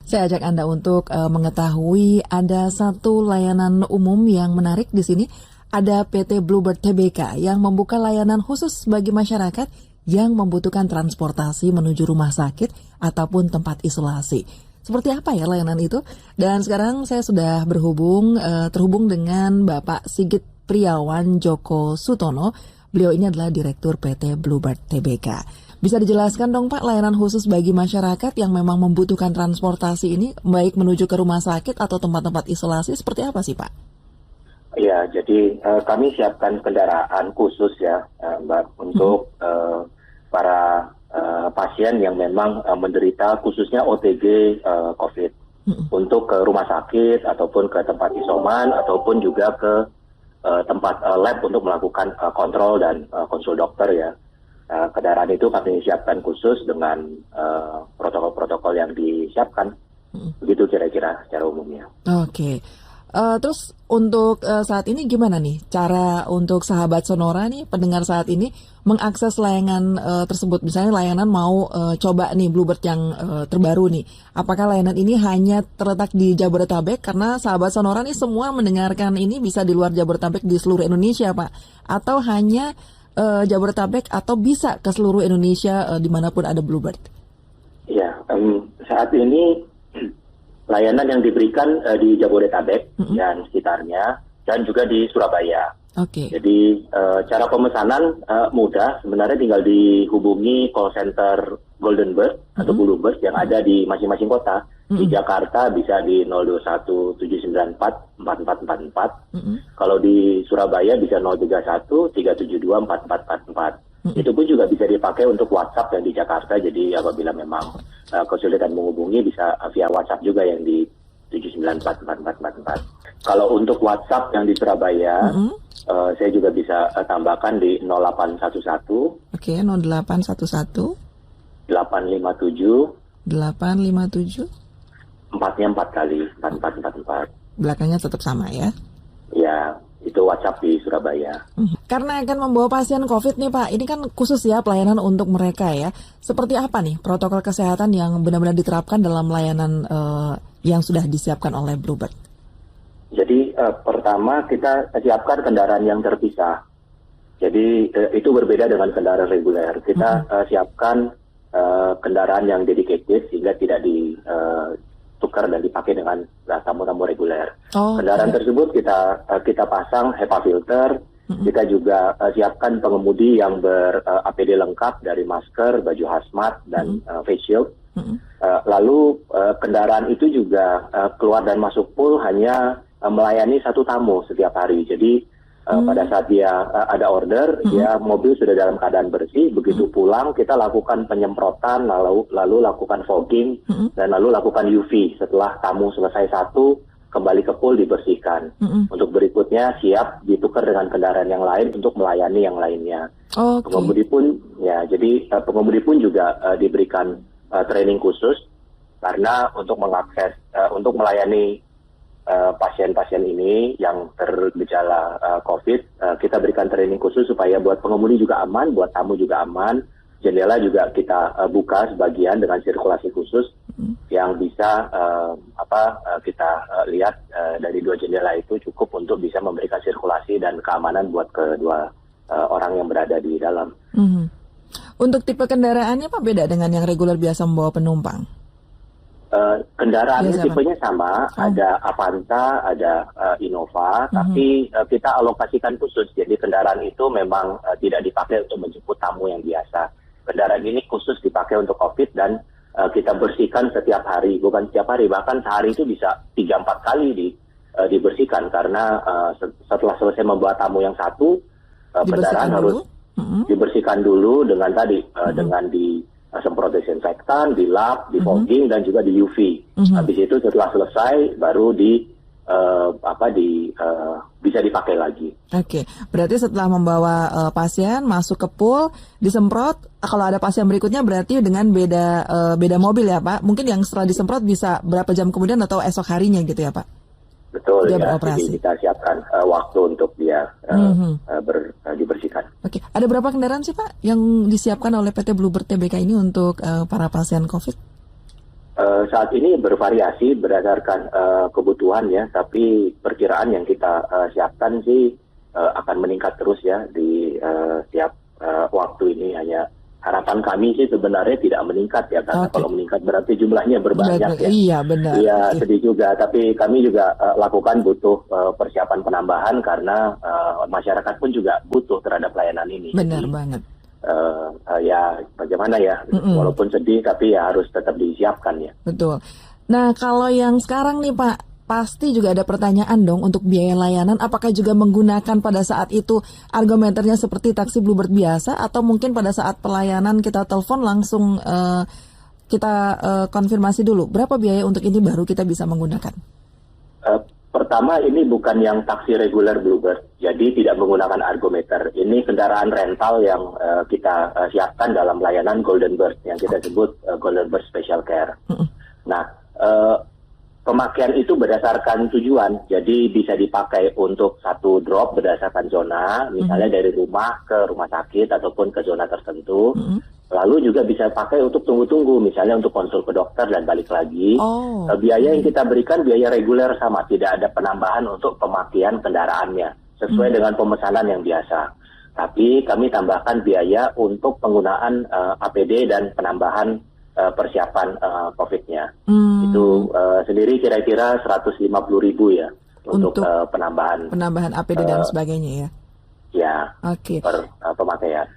Saya ajak Anda untuk mengetahui ada satu layanan umum yang menarik di sini. Ada PT Bluebird Tbk yang membuka layanan khusus bagi masyarakat yang membutuhkan transportasi menuju rumah sakit ataupun tempat isolasi. Seperti apa ya layanan itu? Dan sekarang saya sudah terhubung dengan Bapak Sigit Priawan Joko Sutono. Beliau ini adalah Direktur PT Bluebird Tbk. Bisa dijelaskan dong Pak, layanan khusus bagi masyarakat yang memang membutuhkan transportasi ini, baik menuju ke rumah sakit atau tempat-tempat isolasi, seperti apa sih Pak? Ya, jadi kami siapkan kendaraan khusus ya Mbak, untuk para pasien yang memang menderita khususnya OTG COVID. Untuk ke rumah sakit ataupun ke tempat isoman ataupun juga ke tempat lab untuk melakukan kontrol dan konsul dokter ya. Kendaraan itu kami siapkan khusus dengan protokol-protokol yang disiapkan. Begitu kira-kira secara umumnya. Oke. Terus untuk saat ini gimana nih cara untuk sahabat Sonora nih, pendengar saat ini mengakses layanan tersebut? Misalnya layanan mau coba nih Bluebird yang terbaru nih. Apakah layanan ini hanya terletak di Jabodetabek? Karena sahabat Sonora nih semua mendengarkan ini bisa di luar Jabodetabek di seluruh Indonesia Pak. Atau hanya Jabodetabek atau bisa ke seluruh Indonesia dimanapun ada Bluebird? Ya, saat ini layanan yang diberikan di Jabodetabek dan sekitarnya dan juga di Surabaya. Oke. Jadi cara pemesanan mudah, sebenarnya tinggal dihubungi call center Golden Bird atau Bluebird yang ada di masing-masing kota. Di Jakarta bisa di 021 794 4444. Kalau di Surabaya bisa 031 372 4444. Itu pun juga bisa dipakai untuk WhatsApp yang di Jakarta. Jadi apabila memang kesulitan menghubungi bisa via WhatsApp juga yang di 7944444. Kalau untuk WhatsApp yang di Surabaya, saya juga bisa tambahkan di 0811. Oke, 0811 857 857 4 kali 4444. Belakangnya tetap sama ya? Ya, itu WhatsApp di Surabaya. Karena akan membawa pasien COVID nih Pak, ini kan khusus ya pelayanan untuk mereka ya. Seperti apa nih protokol kesehatan yang benar-benar diterapkan dalam layanan yang sudah disiapkan oleh Bluebird? Jadi pertama kita siapkan kendaraan yang terpisah. Jadi itu berbeda dengan kendaraan reguler. Kita siapkan kendaraan yang dedicated sehingga tidak ditukar dan dipakai dengan tamu-tamu reguler. Kendaraan tersebut kita pasang HEPA filter. Kita juga siapkan pengemudi yang ber-APD lengkap dari masker, baju hazmat dan face shield. Lalu kendaraan itu juga keluar dan masuk pool hanya melayani satu tamu setiap hari. Jadi pada saat dia ada order, dia mobil sudah dalam keadaan bersih. Begitu pulang, kita lakukan penyemprotan, lalu lakukan fogging, dan lalu lakukan UV. Setelah tamu selesai satu, kembali ke pool dibersihkan. Untuk berikutnya siap ditukar dengan kendaraan yang lain untuk melayani yang lainnya. Pengemudi pun, ya, jadi pengemudi pun juga diberikan training khusus karena untuk mengakses, untuk melayani pasien-pasien ini yang tergejala COVID, kita berikan training khusus supaya buat pengemudi juga aman, buat tamu juga aman. Jendela juga kita buka sebagian dengan sirkulasi khusus yang bisa kita lihat dari dua jendela itu cukup untuk bisa memberikan sirkulasi dan keamanan buat kedua orang yang berada di dalam. Untuk tipe kendaraannya Pak beda dengan yang reguler biasa membawa penumpang? Kendaraannya tipenya sama, ada Avanza, ada Innova, tapi kita alokasikan khusus. Jadi kendaraan itu memang tidak dipakai untuk menjemput tamu yang biasa. Kendaraan ini khusus dipakai untuk COVID dan kita bersihkan setiap hari, bukan setiap hari, bahkan sehari itu bisa 3-4 kali dibersihkan karena setelah selesai membawa tamu yang satu, kendaraan harus dibersihkan dulu dengan tadi dengan semprot desinfektan, di lap, di fogging dan juga di UV. Habis itu setelah selesai baru bisa dipakai lagi. Oke, berarti setelah membawa pasien masuk ke pool, disemprot. Kalau ada pasien berikutnya berarti dengan beda mobil ya Pak. Mungkin yang setelah disemprot bisa berapa jam kemudian atau esok harinya gitu ya Pak? Betul dia ya. Beroperasi. Jadi kita siapkan waktu untuk dia dibersihkan. Oke, ada berapa kendaraan sih Pak yang disiapkan oleh PT Bluebird Tbk ini untuk para pasien COVID? Saat ini bervariasi berdasarkan kebutuhan ya, tapi perkiraan yang kita siapkan sih akan meningkat terus ya di setiap waktu ini. Hanya harapan kami sih sebenarnya tidak meningkat ya, karena kalau meningkat berarti jumlahnya berbanyak ya. Iya benar. Iya sedih juga, tapi kami juga lakukan butuh persiapan penambahan karena masyarakat pun juga butuh terhadap layanan ini. Benar Jadi, banget. ya bagaimana ya, walaupun sedih tapi ya harus tetap disiapkan ya. Betul. Nah, kalau yang sekarang nih Pak, pasti juga ada pertanyaan dong untuk biaya layanan. Apakah juga menggunakan pada saat itu argometernya seperti taksi Bluebird biasa, atau mungkin pada saat pelayanan kita telepon langsung kita konfirmasi dulu berapa biaya untuk ini baru kita bisa menggunakan? Pertama, ini bukan yang taksi reguler Bluebird, jadi tidak menggunakan argometer. Ini kendaraan rental yang kita siapkan dalam layanan Golden Bird, yang kita sebut Golden Bird Special Care. Nah, pemakaian itu berdasarkan tujuan, jadi bisa dipakai untuk satu drop berdasarkan zona, misalnya dari rumah ke rumah sakit ataupun ke zona tertentu. Lalu juga bisa pakai untuk tunggu-tunggu, misalnya untuk konsul ke dokter dan balik lagi. Biaya yang kita berikan biaya reguler sama, tidak ada penambahan untuk pemakaian kendaraannya, sesuai dengan pemesanan yang biasa. Tapi kami tambahkan biaya untuk penggunaan APD dan penambahan persiapan COVID-nya. Itu sendiri kira-kira 150.000 ya untuk penambahan APD dan sebagainya ya. Ya, Oke. per pemakaian.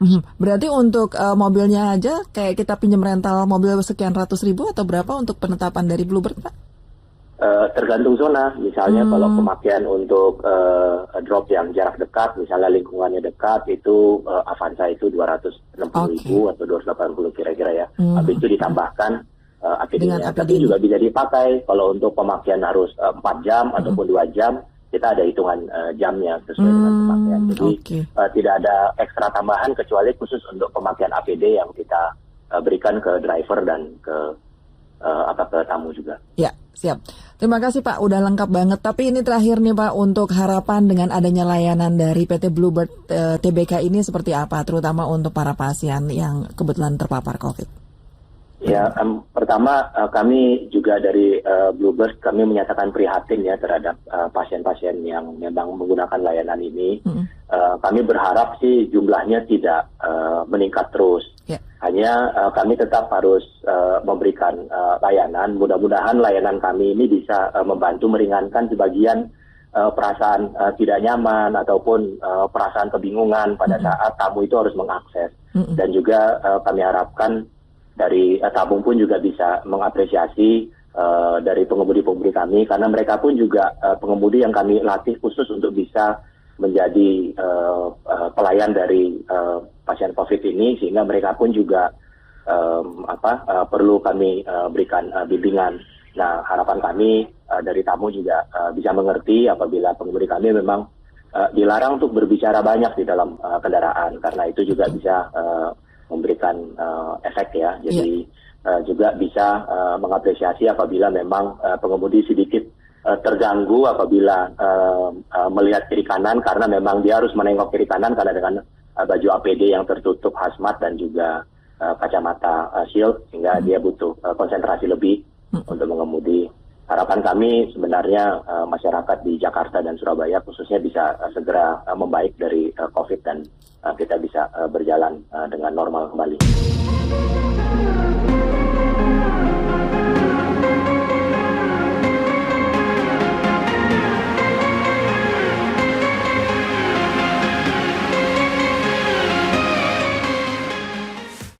Berarti untuk mobilnya aja kayak kita pinjam rental mobil sekian ratus ribu atau berapa untuk penetapan dari Bluebird, Pak? Tergantung zona, misalnya kalau pemakaian untuk drop yang jarak dekat, misalnya lingkungannya dekat, itu Avanza itu 260.000 atau 280 kira-kira ya. Habis itu ditambahkan APD-nya. Tapi juga bisa dipakai kalau untuk pemakaian harus 4 jam ataupun 2 jam, kita ada hitungan jamnya sesuai dengan pemakaian. Jadi tidak ada ekstra tambahan kecuali khusus untuk pemakaian APD yang kita berikan ke driver dan ke tamu juga. Ya, siap. Terima kasih Pak, udah lengkap banget. Tapi ini terakhir nih Pak, untuk harapan dengan adanya layanan dari PT Bluebird TBK ini seperti apa, terutama untuk para pasien yang kebetulan terpapar COVID? Ya, pertama kami juga dari Bluebird kami menyatakan prihatin ya terhadap pasien-pasien yang memang menggunakan layanan ini. Kami berharap sih jumlahnya tidak meningkat terus. Hanya kami tetap harus memberikan layanan. Mudah-mudahan layanan kami ini bisa membantu meringankan sebagian perasaan tidak nyaman ataupun perasaan kebingungan pada saat tamu itu harus mengakses. Dan juga kami harapkan dari tabung pun juga bisa mengapresiasi dari pengemudi-pengemudi kami, karena mereka pun juga pengemudi yang kami latih khusus untuk bisa menjadi pelayan dari pasien COVID ini, sehingga mereka pun juga perlu kami berikan bimbingan. Nah, harapan kami dari tamu juga bisa mengerti apabila pengemudi kami memang dilarang untuk berbicara banyak di dalam kendaraan, karena itu juga bisa memberikan efek ya. Jadi juga bisa mengapresiasi apabila memang pengemudi sedikit terganggu apabila melihat kiri kanan, karena memang dia harus menengok kiri kanan karena dengan baju APD yang tertutup hazmat dan juga kacamata shield, sehingga dia butuh konsentrasi lebih untuk mengemudi. Harapan kami sebenarnya masyarakat di Jakarta dan Surabaya khususnya bisa segera membaik dari COVID dan kita bisa berjalan dengan normal kembali.